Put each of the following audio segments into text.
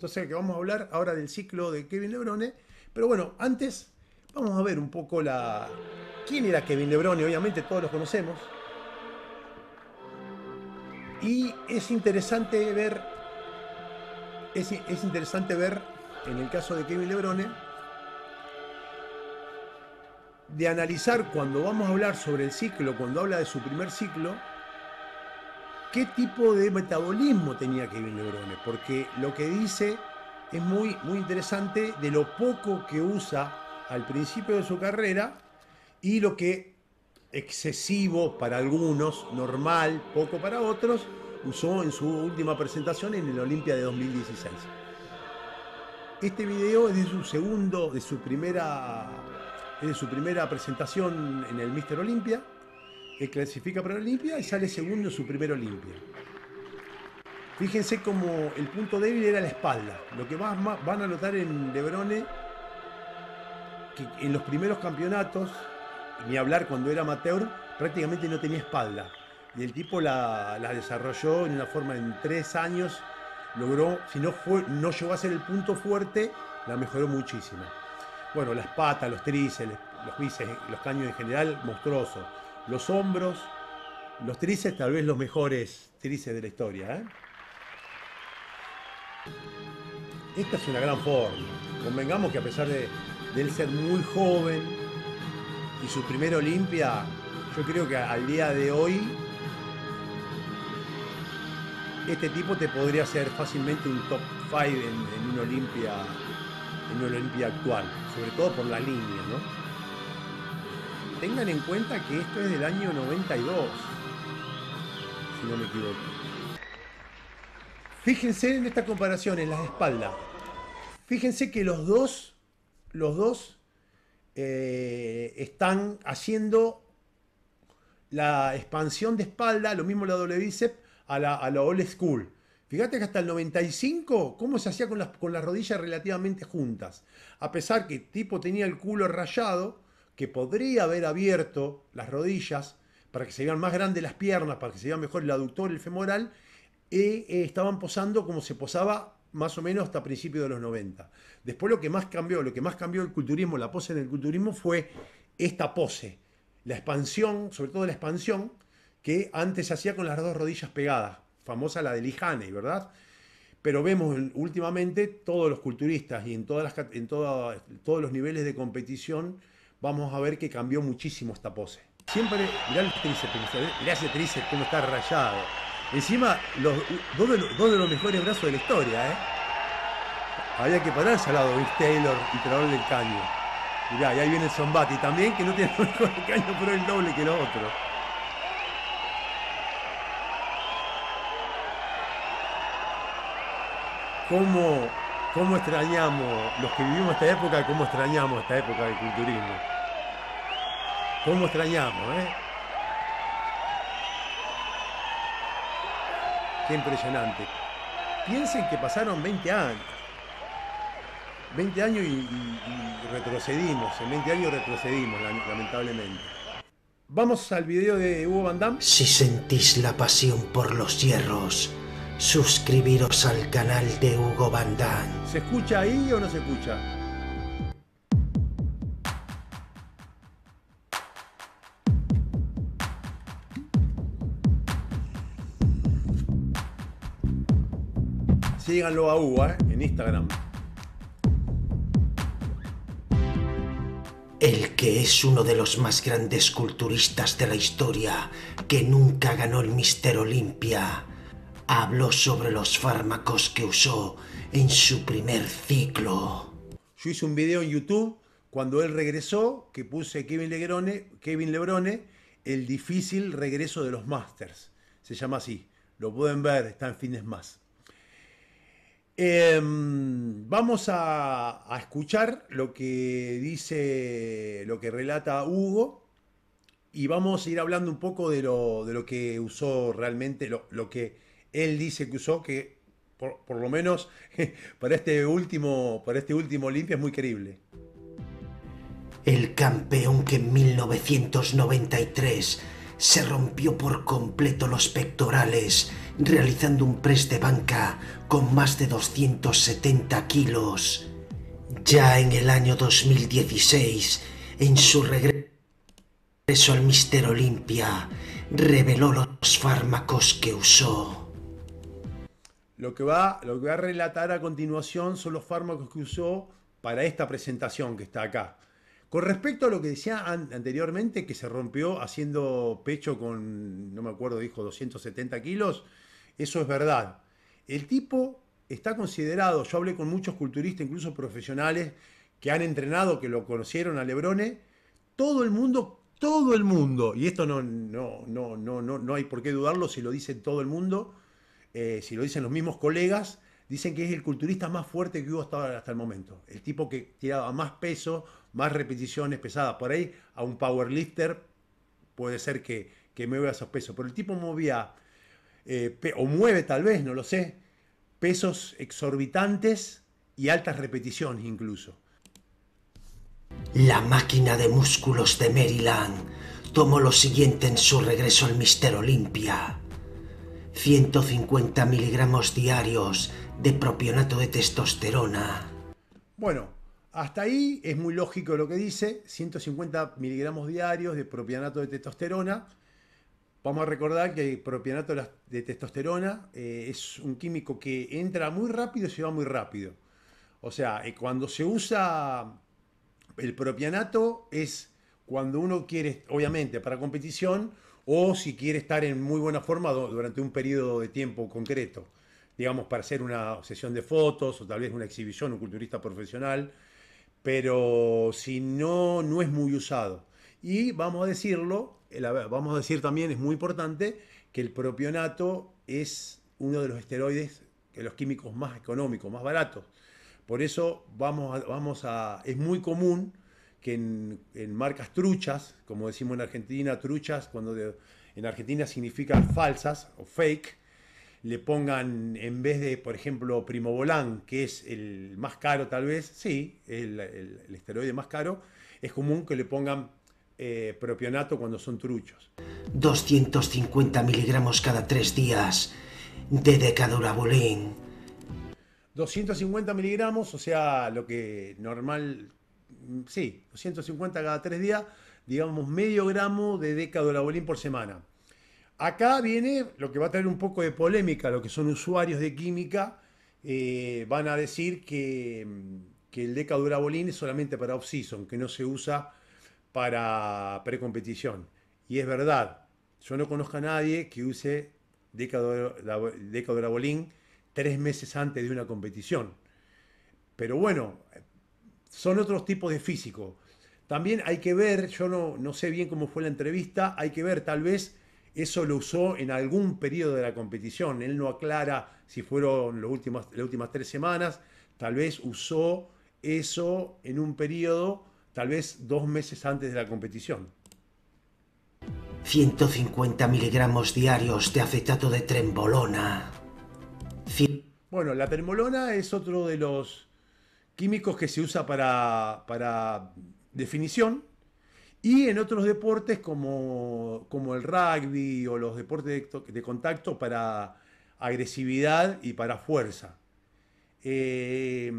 Entonces que vamos a hablar ahora del ciclo de Kevin Levrone. Pero bueno, antes vamos a ver un poco quién era Kevin Levrone. Obviamente todos los conocemos. Y es interesante ver, es interesante ver en el caso de Kevin Levrone, de analizar cuando vamos a hablar sobre el ciclo, cuando habla de su primer ciclo, qué tipo de metabolismo tenía Kevin Levrone, porque lo que dice es muy interesante de lo poco que usa al principio de su carrera y lo que excesivo para algunos, normal, poco para otros, usó en su última presentación en el Olympia de 2016. Este video es de su primera presentación en el Mr. Olympia. Él clasifica para Olympia y sale segundo en su primer Olympia. Fíjense como el punto débil era la espalda. Lo que más van a notar en Levrone, que en los primeros campeonatos, ni hablar cuando era amateur, prácticamente no tenía espalda. Y el tipo la desarrolló en una forma, en 3 años, logró, si no llegó a ser el punto fuerte, la mejoró muchísimo. Bueno, las patas, los tríceps, los bíceps, los caños en general, monstruosos. Los hombros, los tríceps, tal vez los mejores tríceps de la historia, ¿eh? Esta es una gran forma. Convengamos que a pesar de él ser muy joven y su primer Olympia, yo creo que al día de hoy este tipo te podría hacer fácilmente un top 5 en un Olympia actual, sobre todo por la línea, ¿no? Tengan en cuenta que esto es del año 92, si no me equivoco. Fíjense en esta comparación, en las espaldas. Fíjense que los dos están haciendo la expansión de espalda, lo mismo la doble bíceps, a la old school. Fíjate que hasta el 95, cómo se hacía con las rodillas relativamente juntas. A pesar que el tipo tenía el culo rayado, que podría haber abierto las rodillas para que se vean más grandes las piernas, para que se vea mejor el aductor y el femoral, estaban posando como se posaba más o menos hasta principios de los 90. Después lo que más cambió el culturismo, la pose en el culturismo, fue esta pose. La expansión, sobre todo la expansión, que antes se hacía con las dos rodillas pegadas, famosa la de Lee Haney, ¿verdad? Pero vemos últimamente todos los culturistas y en todos los niveles de competición, vamos a ver que cambió muchísimo esta pose. Siempre, mirá el tríceps, mirá ese tríceps cómo está rayado. Encima, dos de los mejores brazos de la historia, ¿eh? Había que pararse al lado de Vince Taylor y traerle el caño. Mirá, y ahí viene el Zombati también, que no tiene el mejor caño, pero el doble que los otros. ¿Cómo extrañamos, los que vivimos esta época, cómo extrañamos esta época del culturismo? ¿Cómo extrañamos, eh? Qué impresionante. Piensen que pasaron 20 años. 20 años y retrocedimos. En 20 años retrocedimos, lamentablemente. Vamos al video de Hugo Van Damme. Si sentís la pasión por los hierros, suscribiros al canal de Hugo Van Damme. ¿Se escucha ahí o no se escucha? Síganlo a Hugo, en Instagram. El que es uno de los más grandes culturistas de la historia, que nunca ganó el Mr. Olympia, habló sobre los fármacos que usó en su primer ciclo. Yo hice un video en YouTube cuando él regresó, que puse Kevin Levrone, el difícil regreso de los Masters. Se llama así. Lo pueden ver, está en Fitness Más. Vamos a escuchar lo que dice, lo que relata Hugo, y vamos a ir hablando un poco de lo que usó realmente, lo que él dice que usó, que por lo menos para este último Olympia es muy creíble. El campeón que en 1993 se rompió por completo los pectorales realizando un press de banca con más de 270 kilos. Ya en el año 2016, en su regreso al Mister Olympia, reveló los fármacos que usó. Lo que va a relatar a continuación son los fármacos que usó para esta presentación que está acá. Con respecto a lo que decía anteriormente, que se rompió haciendo pecho con, no me acuerdo, dijo 270 kilos, eso es verdad. El tipo está considerado, yo hablé con muchos culturistas, incluso profesionales, que han entrenado, que lo conocieron a Lebrone, todo el mundo, y esto no hay por qué dudarlo si lo dice todo el mundo, si lo dicen los mismos colegas, dicen que es el culturista más fuerte que hubo hasta el momento. El tipo que tiraba más peso, más repeticiones pesadas. Por ahí a un powerlifter puede ser que mueva esos pesos, pero el tipo movía, o mueve tal vez, no lo sé, pesos exorbitantes y altas repeticiones incluso. La máquina de músculos de Maryland tomó lo siguiente en su regreso al Mister Olympia: 150 miligramos diarios de propionato de testosterona. Bueno, hasta ahí es muy lógico lo que dice, 150 miligramos diarios de propionato de testosterona. Vamos a recordar que el propionato de testosterona es un químico que entra muy rápido y se va muy rápido. O sea, cuando se usa el propionato es cuando uno quiere, obviamente, para competición o si quiere estar en muy buena forma durante un periodo de tiempo concreto. Digamos, para hacer una sesión de fotos o tal vez una exhibición, un culturista profesional, pero si no, no es muy usado. Y vamos a decirlo, vamos a decir también, es muy importante, que el propionato es uno de los esteroides, de los químicos más económicos, más baratos. Por eso es muy común que en marcas truchas, como decimos en Argentina, truchas, en Argentina significa falsas o fake, le pongan, en vez de, por ejemplo, Primobolan, que es el más caro tal vez, sí, el esteroide más caro, es común que le pongan propionato cuando son truchos. 250 miligramos cada 3 días de Decadurabolin. 250 miligramos, o sea, lo que normal, sí, 250 cada 3 días, digamos medio gramo de decadolabolín por semana. Acá viene lo que va a traer un poco de polémica, lo que son usuarios de química, van a decir que el decadurabolín es solamente para off-season, que no se usa para precompetición. Y es verdad, yo no conozco a nadie que use decadurabolín 3 meses antes de una competición. Pero bueno, son otros tipos de físico. También hay que ver, yo no sé bien cómo fue la entrevista, hay que ver, tal vez eso lo usó en algún periodo de la competición. Él no aclara si fueron las últimas 3 semanas, tal vez usó eso en un periodo, tal vez 2 meses antes de la competición. 150 miligramos diarios de acetato de trembolona. Bueno, la tremolona es otro de los químicos que se usa para definición. Y en otros deportes como el rugby o los deportes de contacto para agresividad y para fuerza. Eh,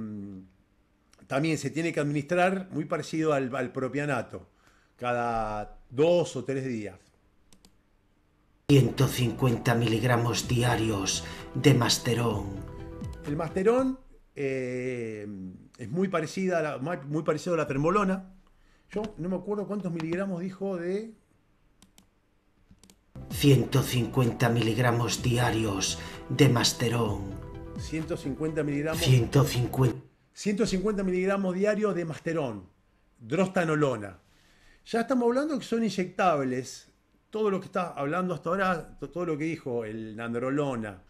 También se tiene que administrar muy parecido al propianato, cada 2 o 3 días. 150 miligramos diarios de Masterón. El Masterón es muy parecido a la trembolona. Yo no me acuerdo cuántos miligramos dijo de 150 miligramos diarios de Masterón. 150 miligramos. 150. 150 miligramos diarios de Masterón, drostanolona. Ya estamos hablando que son inyectables. Todo lo que está hablando hasta ahora, todo lo que dijo, el nandrolona,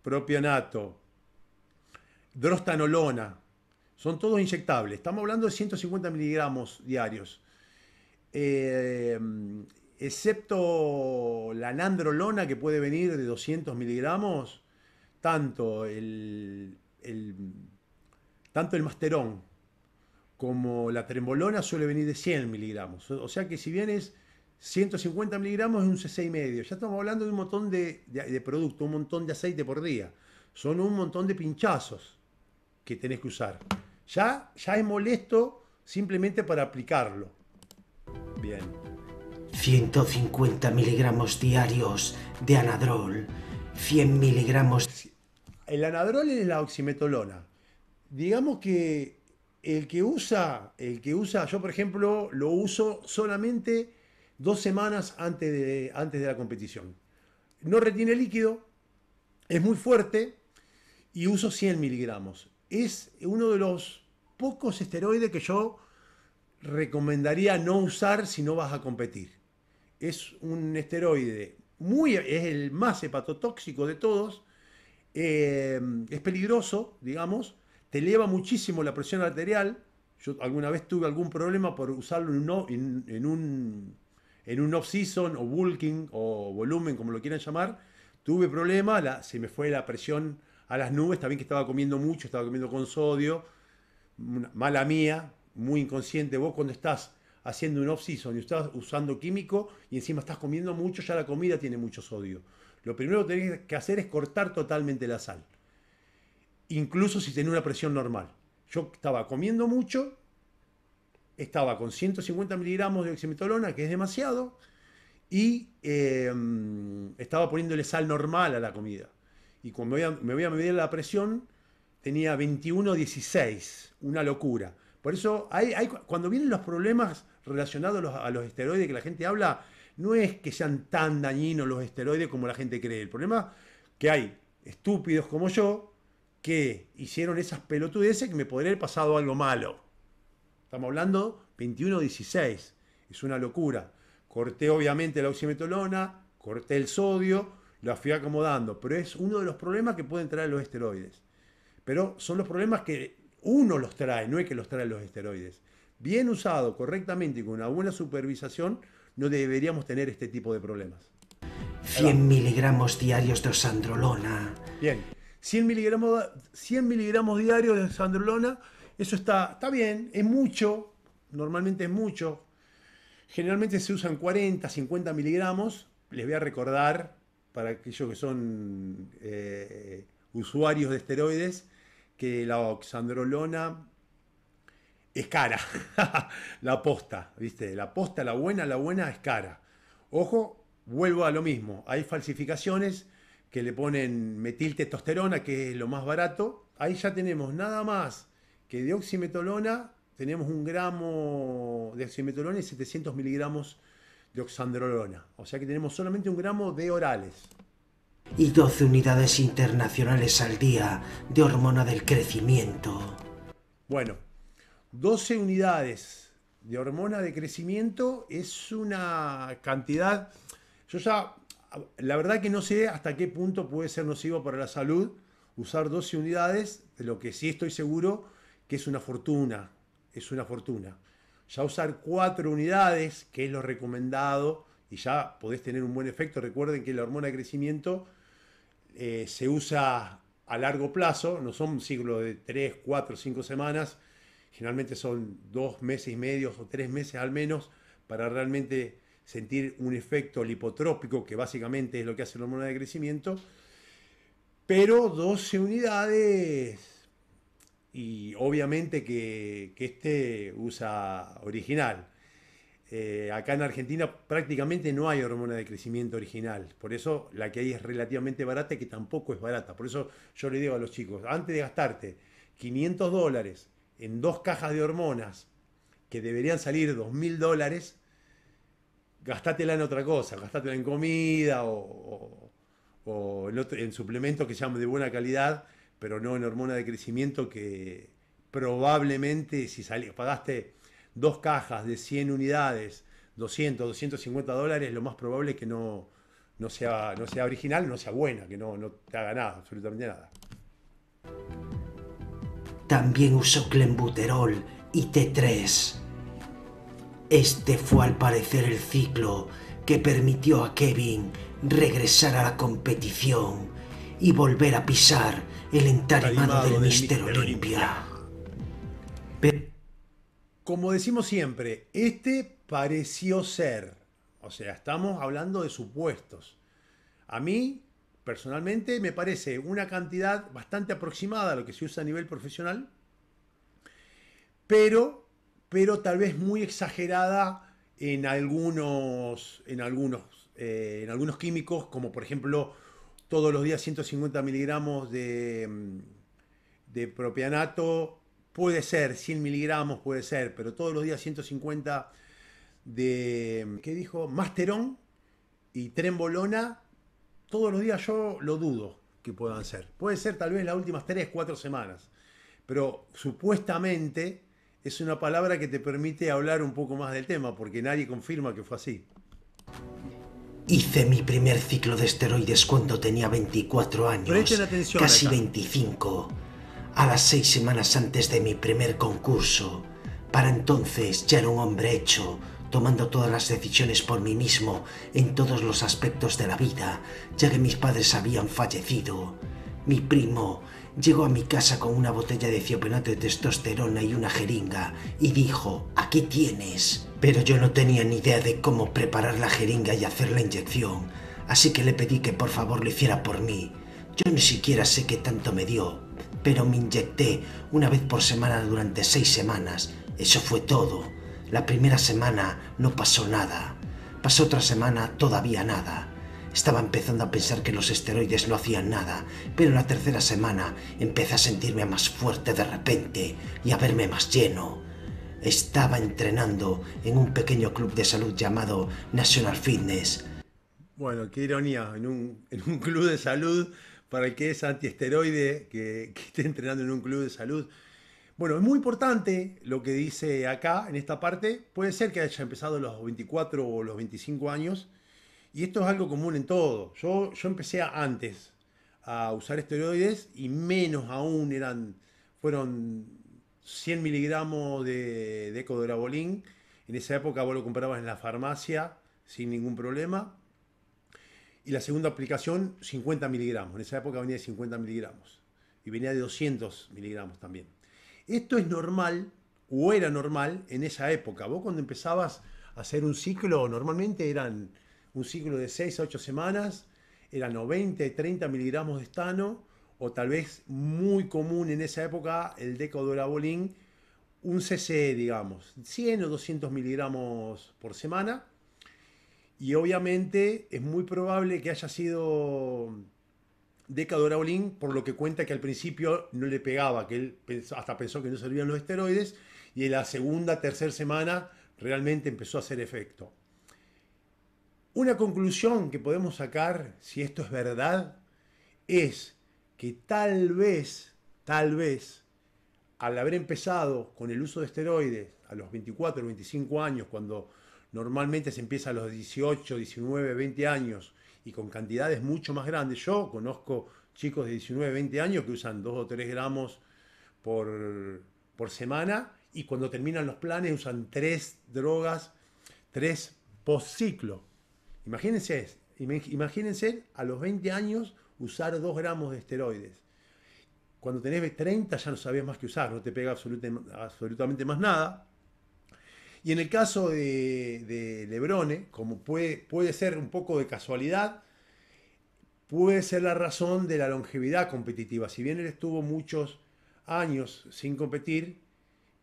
propionato, drostanolona, son todos inyectables. Estamos hablando de 150 miligramos diarios. Eh, Excepto la nandrolona que puede venir de 200 miligramos, tanto tanto el Masterón como la trembolona suele venir de 100 miligramos. O sea que si bien es 150 miligramos es un cc+. Ya estamos hablando de un montón de producto, un montón de aceite por día. Son un montón de pinchazos que tenés que usar. Ya es molesto simplemente para aplicarlo. Bien. 150 miligramos diarios de Anadrol, 100 miligramos... El Anadrol es la oximetolona. Digamos que yo por ejemplo lo uso solamente 2 semanas antes de la competición. No retiene líquido, es muy fuerte y uso 100 miligramos. Es uno de los pocos esteroides que yo recomendaría no usar si no vas a competir. Es un esteroide es el más hepatotóxico de todos, es peligroso, digamos, te eleva muchísimo la presión arterial. Yo alguna vez tuve algún problema por usarlo en un off-season o bulking o volumen, como lo quieran llamar. Tuve problema, se me fue la presión a las nubes, también que estaba comiendo mucho, estaba comiendo con sodio, mala mía, muy inconsciente. Vos cuando estás haciendo un off-season y estás usando químico y encima estás comiendo mucho, ya la comida tiene mucho sodio. Lo primero que tenés que hacer es cortar totalmente la sal, incluso si tenés una presión normal. Yo estaba comiendo mucho, estaba con 150 miligramos de oximetolona, que es demasiado, y estaba poniéndole sal normal a la comida. Y cuando me voy a medir la presión, tenía 21,16, una locura. Por eso, cuando vienen los problemas relacionados a los esteroides que la gente habla, no es que sean tan dañinos los esteroides como la gente cree. El problema es que hay estúpidos como yo que hicieron esas pelotudeces que me podría haber pasado algo malo. Estamos hablando 21,16. Es una locura. Corté obviamente la oximetolona, corté el sodio, la fui acomodando. Pero es uno de los problemas que pueden traer los esteroides. Pero son los problemas que uno los trae, no es que los traen los esteroides. Bien usado correctamente y con una buena supervisación, no deberíamos tener este tipo de problemas. 100 miligramos diarios de oxandrolona. Bien, 100 miligramos diarios de oxandrolona, eso está bien, es mucho, normalmente es mucho. Generalmente se usan 40, 50 miligramos. Les voy a recordar, para aquellos que son usuarios de esteroides, que la oxandrolona es cara. La posta, ¿viste? La posta, la buena es cara. Ojo, vuelvo a lo mismo. Hay falsificaciones que le ponen metiltestosterona, que es lo más barato. Ahí ya tenemos nada más que de oximetolona. Tenemos 1 gramo de oximetolona y 700 miligramos de oxandrolona. O sea que tenemos solamente 1 gramo de orales. Y 12 unidades internacionales al día de hormona del crecimiento. Bueno, 12 unidades de hormona de crecimiento es una cantidad. La verdad que no sé hasta qué punto puede ser nocivo para la salud usar 12 unidades, de lo que sí estoy seguro que es una fortuna. Es una fortuna. Ya usar 4 unidades, que es lo recomendado, y ya podés tener un buen efecto. Recuerden que la hormona de crecimiento se usa a largo plazo, no son ciclos de 3, 4, 5 semanas, generalmente son 2 meses y medio o 3 meses al menos, para realmente sentir un efecto lipotrópico, que básicamente es lo que hace la hormona de crecimiento. Pero 12 unidades, y obviamente que este usa original. Acá en Argentina prácticamente no hay hormona de crecimiento original, por eso la que hay es relativamente barata, y que tampoco es barata. Por eso yo le digo a los chicos, antes de gastarte $500 en 2 cajas de hormonas que deberían salir $2.000, gastátela en otra cosa, gastátela en comida o en suplementos que sean de buena calidad, pero no en hormona de crecimiento, que probablemente si pagaste 2 cajas de 100 unidades, $200, $250, lo más probable es que no sea original, no sea buena, que no te haga nada, absolutamente nada. También usó clenbuterol y T3. Este fue al parecer el ciclo que permitió a Kevin regresar a la competición y volver a pisar el entarimado del Mister Olympia. Como decimos siempre, este pareció ser, O sea, estamos hablando de supuestos. A mí, personalmente, me parece una cantidad bastante aproximada a lo que se usa a nivel profesional, pero, pero tal vez muy exagerada en algunos químicos, como por ejemplo todos los días 150 miligramos de propianato, puede ser 100 miligramos, puede ser, pero todos los días 150 de, ¿qué dijo? Masterón y Trenbolona, todos los días yo lo dudo que puedan ser. Puede ser tal vez las últimas 3, 4 semanas, pero supuestamente es una palabra que te permite hablar un poco más del tema, porque nadie confirma que fue así. Hice mi primer ciclo de esteroides cuando tenía 24 Presten años, atención casi acá. 25, a las 6 semanas antes de mi primer concurso. Para entonces ya era un hombre hecho, tomando todas las decisiones por mí mismo en todos los aspectos de la vida, ya que mis padres habían fallecido. Mi primo llegó a mi casa con una botella de ciopenato de testosterona y una jeringa y dijo: «Aquí tienes». Pero yo no tenía ni idea de cómo preparar la jeringa y hacer la inyección, así que le pedí que por favor lo hiciera por mí. Yo ni siquiera sé qué tanto me dio, pero me inyecté una vez por semana durante 6 semanas. Eso fue todo. La primera semana no pasó nada. Pasó otra semana, todavía nada. Estaba empezando a pensar que los esteroides no hacían nada, pero en la tercera semana empecé a sentirme más fuerte de repente y a verme más lleno. Estaba entrenando en un pequeño club de salud llamado National Fitness. Bueno, qué ironía, en un club de salud, para el que es antiesteroide, que esté entrenando en un club de salud. Bueno, es muy importante lo que dice acá, en esta parte. Puede ser que haya empezado a los 24 o los 25 años, y esto es algo común en todo. Yo empecé antes a usar esteroides y menos aún fueron 100 miligramos de Decodorabolín. En esa época vos lo comprabas en la farmacia sin ningún problema. Y la segunda aplicación, 50 miligramos. En esa época venía de 50 miligramos. Y venía de 200 miligramos también. Esto es normal, o era normal, en esa época. Vos cuando empezabas a hacer un ciclo, normalmente eran un ciclo de 6 a 8 semanas, eran o 20, 30 miligramos de estano, o tal vez muy común en esa época el Decodorabolín, un cc, digamos, 100 o 200 miligramos por semana. Y obviamente es muy probable que haya sido Decodorabolín, por lo que cuenta que al principio no le pegaba, que él hasta pensó que no servían los esteroides, y en la segunda, tercera semana realmente empezó a hacer efecto. Una conclusión que podemos sacar, si esto es verdad, es que tal vez, al haber empezado con el uso de esteroides a los 24 o 25 años, cuando normalmente se empieza a los 18, 19, 20 años y con cantidades mucho más grandes. Yo conozco chicos de 19, 20 años que usan 2 o 3 gramos por semana, y cuando terminan los planes usan 3 drogas, 3 post ciclo. Imagínense a los 20 años usar 2 gramos de esteroides. Cuando tenés 30 ya no sabés más que usar, no te pega absolutamente más nada. Y en el caso de Lebrone, como puede ser un poco de casualidad, puede ser la razón de la longevidad competitiva. Si bien él estuvo muchos años sin competir,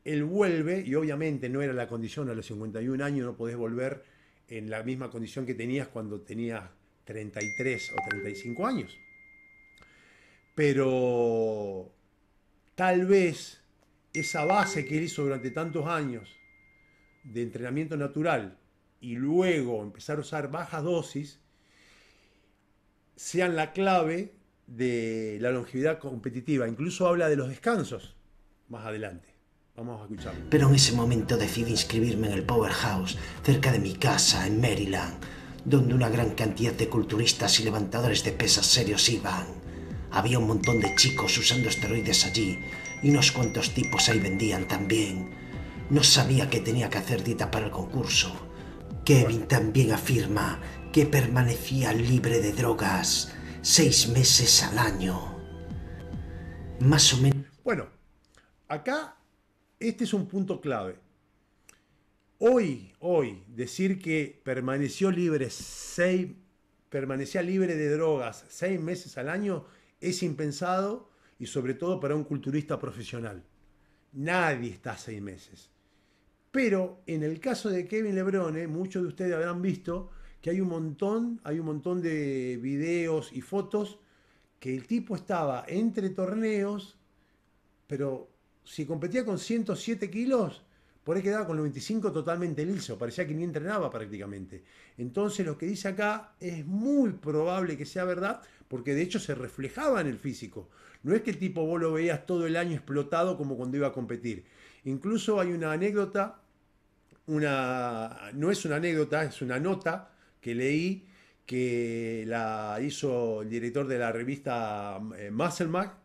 él vuelve, y obviamente no era la condición a los 51 años, no podés volver en la misma condición que tenías cuando tenías 33 o 35 años. Pero tal vez esa base que él hizo durante tantos años de entrenamiento natural y luego empezar a usar bajas dosis sean la clave de la longevidad competitiva. Incluso habla de los descansos más adelante. Vamos a escucharlo. Pero en ese momento decidí inscribirme en el Powerhouse, cerca de mi casa, en Maryland, donde una gran cantidad de culturistas y levantadores de pesas serios iban. Había un montón de chicos usando esteroides allí, y unos cuantos tipos ahí vendían también. No sabía que tenía que hacer dieta para el concurso. Kevin también afirma que permanecía libre de drogas 6 meses al año. Más o menos. Bueno, acá este es un punto clave. Hoy, decir que permanecía libre de drogas 6 meses al año es impensado y sobre todo para un culturista profesional. Nadie está 6 meses. Pero en el caso de Kevin Lebrone, muchos de ustedes habrán visto que hay un montón de videos y fotos que el tipo estaba entre torneos, pero si competía con 107 kilos, por ahí quedaba con los 25 totalmente liso, parecía que ni entrenaba prácticamente. Entonces lo que dice acá es muy probable que sea verdad, porque de hecho se reflejaba en el físico. No es que el tipo vos lo veías todo el año explotado como cuando iba a competir. Incluso hay una anécdota, no es una anécdota, es una nota que leí que la hizo el director de la revista Muscle Mag,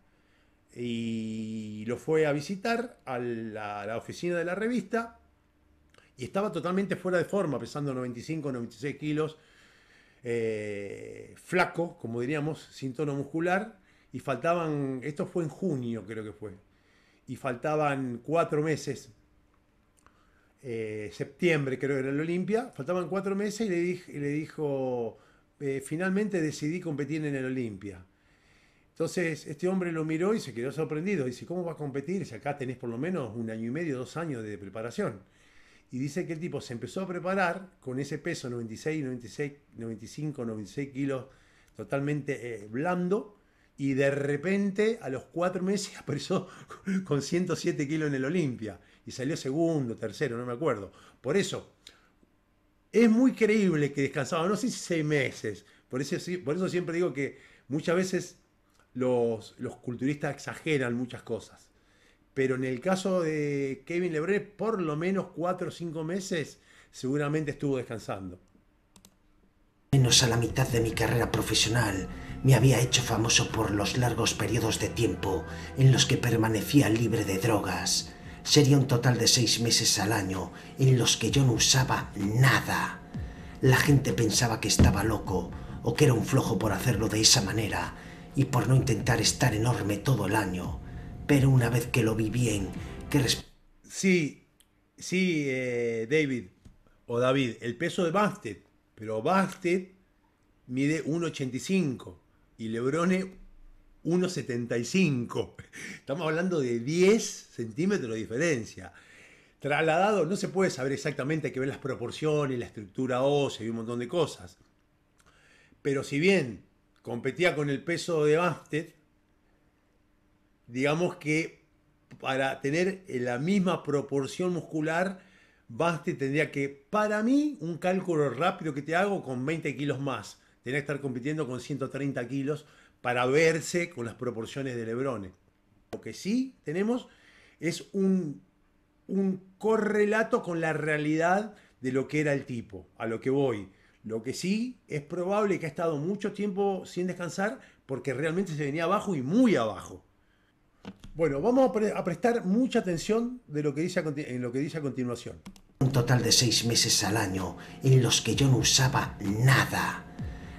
y lo fue a visitar a la oficina de la revista y estaba totalmente fuera de forma, pesando 95, 96 kilos, flaco, como diríamos, sin tono muscular, y faltaban, esto fue en junio creo que fue, y faltaban 4 meses, septiembre creo que era el Olimpia, faltaban 4 meses y le dijo, finalmente decidí competir en el Olimpia. Entonces este hombre lo miró y se quedó sorprendido. Dice, ¿cómo vas a competir si acá tenés por lo menos 1 año y medio, 2 años de preparación? Y dice que el tipo se empezó a preparar con ese peso 96, 96, 95, 96 kilos totalmente blando, y de repente a los 4 meses apareció con 107 kilos en el Olimpia y salió segundo, tercero, no me acuerdo. Por eso es muy creíble que descansaba, no sé si 6 meses. Por eso siempre digo que muchas veces los culturistas exageran muchas cosas. Pero en el caso de Kevin Lebrone, por lo menos 4 o 5 meses seguramente estuvo descansando. Menos a la mitad de mi carrera profesional me había hecho famoso por los largos periodos de tiempo en los que permanecía libre de drogas. Sería un total de 6 meses al año en los que yo no usaba nada. La gente pensaba que estaba loco o que era un flojo por hacerlo de esa manera y por no intentar estar enorme todo el año. Pero una vez que lo vi bien, Sí, sí, David o David, el peso de Bastet, pero Bastet mide 1,85 y Lebrone 1,75. Estamos hablando de 10 centímetros de diferencia. Trasladado, no se puede saber exactamente, hay que ver las proporciones, la estructura ósea y un montón de cosas. Pero si bien competía con el peso de Bastet, digamos que para tener la misma proporción muscular, Bastet tendría que, para mí, un cálculo rápido que te hago, con 20 kilos más. Tendría que estar compitiendo con 130 kilos para verse con las proporciones de Lebrone. Lo que sí tenemos es un correlato con la realidad de lo que era el tipo, a lo que voy. Lo que sí es probable que ha estado mucho tiempo sin descansar porque realmente se venía abajo y muy abajo. Bueno, vamos a prestar mucha atención de lo que dice en lo que dice a continuación. Un total de 6 meses al año en los que yo no usaba nada.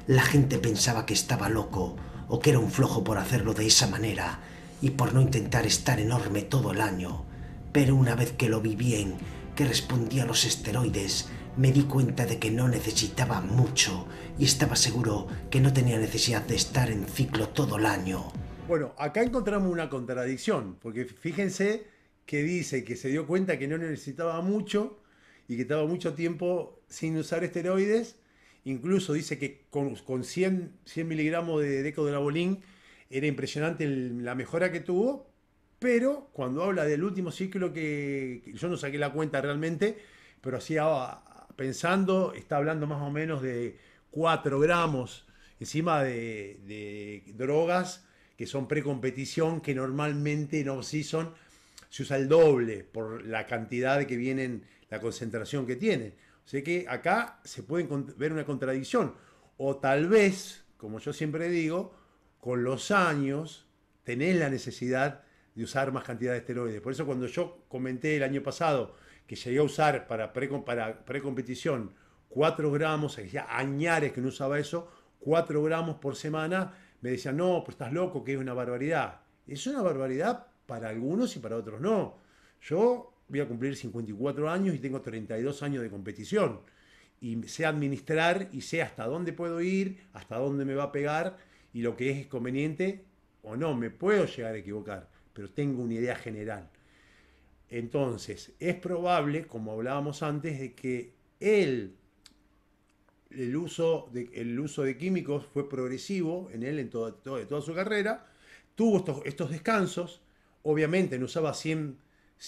La gente pensaba que estaba loco o que era un flojo por hacerlo de esa manera y por no intentar estar enorme todo el año. Pero una vez que lo vi bien, que respondía a los esteroides, me di cuenta de que no necesitaba mucho y estaba seguro que no tenía necesidad de estar en ciclo todo el año. Bueno, acá encontramos una contradicción, porque fíjense que dice que se dio cuenta que no necesitaba mucho y que estaba mucho tiempo sin usar esteroides. Incluso dice que con 100 miligramos de Decodelabolin era impresionante la mejora que tuvo, pero cuando habla del último ciclo, que yo no saqué la cuenta realmente, pero así pensando, está hablando más o menos de 4 gramos encima de drogas que son precompetición, que normalmente en off-season se usa el doble por la cantidad que vienen, la concentración que tienen. O sea que acá se puede ver una contradicción. O tal vez, como yo siempre digo, con los años tenés la necesidad de usar más cantidad de esteroides. Por eso cuando yo comenté el año pasado que llegué a usar para precompetición 4 gramos, ya añares que no usaba eso, 4 gramos por semana, me decían, no, pues estás loco, que es una barbaridad. Es una barbaridad para algunos y para otros no. Yo voy a cumplir 54 años y tengo 32 años de competición. Y sé administrar y sé hasta dónde puedo ir, hasta dónde me va a pegar y lo que es conveniente o no. Me puedo llegar a equivocar, pero tengo una idea general. Entonces, es probable, como hablábamos antes, de que el uso de químicos fue progresivo en él en toda su carrera. Tuvo estos descansos. Obviamente no usaba 100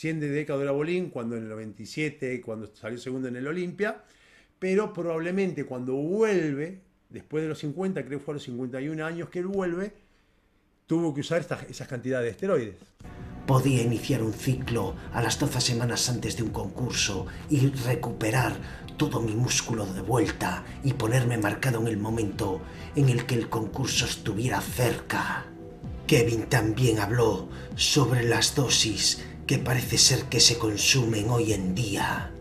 de Deca-Durabolin cuando en el 97, cuando salió segundo en el Olimpia. Pero probablemente cuando vuelve, después de los 50, creo que fue a los 51 años que él vuelve, tuvo que usar esas cantidades de esteroides. Podía iniciar un ciclo a las 12 semanas antes de un concurso y recuperar todo mi músculo de vuelta y ponerme marcado en el momento en el que el concurso estuviera cerca. Kevin también habló sobre las dosis que parece ser que se consumen hoy en día.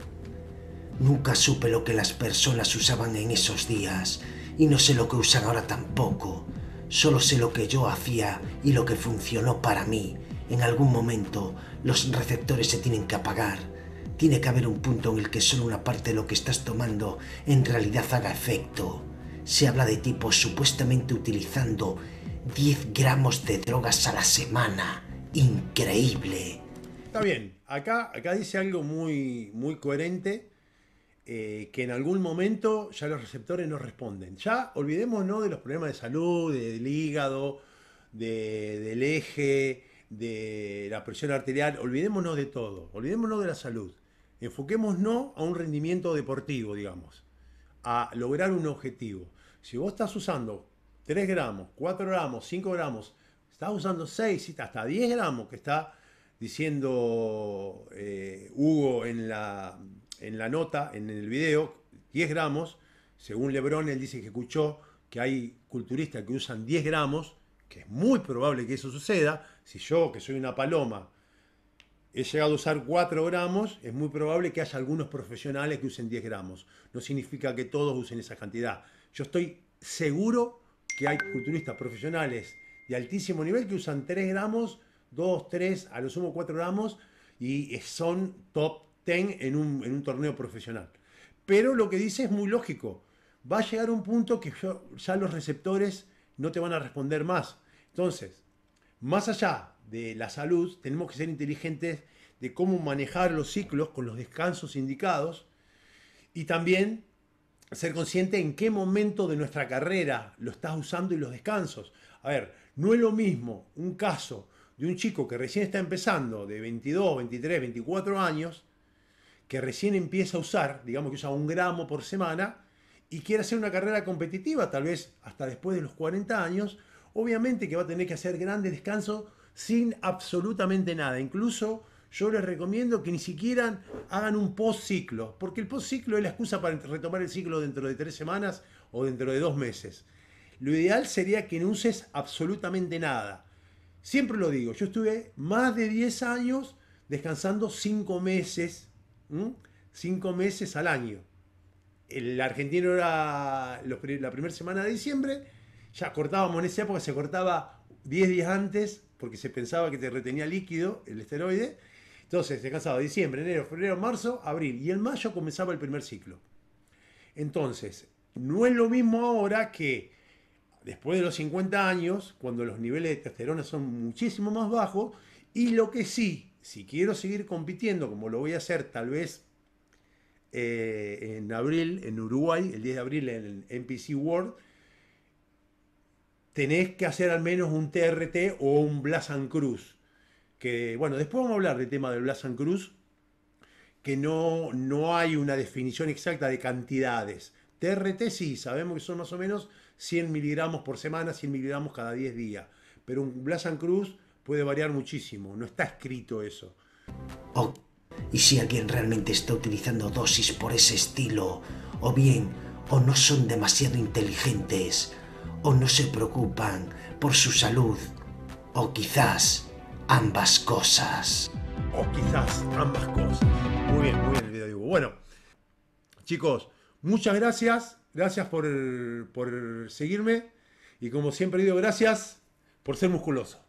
Nunca supe lo que las personas usaban en esos días y no sé lo que usan ahora tampoco. Solo sé lo que yo hacía y lo que funcionó para mí. En algún momento los receptores se tienen que apagar. Tiene que haber un punto en el que solo una parte de lo que estás tomando en realidad haga efecto. Se habla de tipos supuestamente utilizando 10 gramos de drogas a la semana. Increíble. Está bien, acá dice algo muy, muy coherente, que en algún momento ya los receptores no responden. Ya olvidémonos de los problemas de salud, del hígado, del eje, de la presión arterial, olvidémonos de todo, olvidémonos de la salud. Enfoquémonos a un rendimiento deportivo, digamos, a lograr un objetivo. Si vos estás usando 3 gramos, 4 gramos, 5 gramos, estás usando 6, hasta 10 gramos, que está diciendo Hugo en la nota, en el video, 10 gramos, según Lebron, él dice que escuchó que hay culturistas que usan 10 gramos, que es muy probable que eso suceda. Si yo, que soy una paloma, he llegado a usar 4 gramos, es muy probable que haya algunos profesionales que usen 10 gramos. No significa que todos usen esa cantidad. Yo estoy seguro que hay culturistas profesionales de altísimo nivel que usan 3 gramos, 2, 3, a lo sumo 4 gramos, y son top 10 en un torneo profesional. Pero lo que dice es muy lógico. Va a llegar un punto que ya los receptores no te van a responder más. Entonces, más allá de la salud, tenemos que ser inteligentes de cómo manejar los ciclos con los descansos indicados y también ser consciente en qué momento de nuestra carrera lo estás usando y los descansos. A ver, no es lo mismo un caso de un chico que recién está empezando, de 22, 23, 24 años, que recién empieza a usar, digamos que usa 1 gramo por semana, y quiere hacer una carrera competitiva, tal vez hasta después de los 40 años, obviamente que va a tener que hacer grandes descansos sin absolutamente nada. Incluso yo les recomiendo que ni siquiera hagan un post-ciclo, porque el post-ciclo es la excusa para retomar el ciclo dentro de 3 semanas o dentro de 2 meses. Lo ideal sería que no uses absolutamente nada. Siempre lo digo, yo estuve más de 10 años descansando 5 meses, 5 meses al año. El argentino era la primera semana de diciembre, ya cortábamos en esa época, se cortaba 10 días antes porque se pensaba que te retenía líquido el esteroide. Entonces descansaba diciembre, enero, febrero, marzo, abril, y en mayo comenzaba el primer ciclo. Entonces, no es lo mismo ahora que después de los 50 años, cuando los niveles de testosterona son muchísimo más bajos, y lo que sí, si quiero seguir compitiendo, como lo voy a hacer tal vez en abril, en Uruguay, el 10 de abril en el NPC World, tenés que hacer al menos un TRT o un Blast and Cruise. Que, bueno, después vamos a hablar del tema del Blast and Cruise, que no hay una definición exacta de cantidades. TRT sí, sabemos que son más o menos 100 miligramos por semana, 100 miligramos cada 10 días. Pero un Blast and Cruise puede variar muchísimo, no está escrito eso. Oh, y si alguien realmente está utilizando dosis por ese estilo, o bien, o no son demasiado inteligentes, o no se preocupan por su salud, o quizás ambas cosas. O quizás ambas cosas. Muy bien el video, Diego. Bueno, chicos, muchas gracias. Gracias por seguirme. Y como siempre digo, gracias por ser musculoso.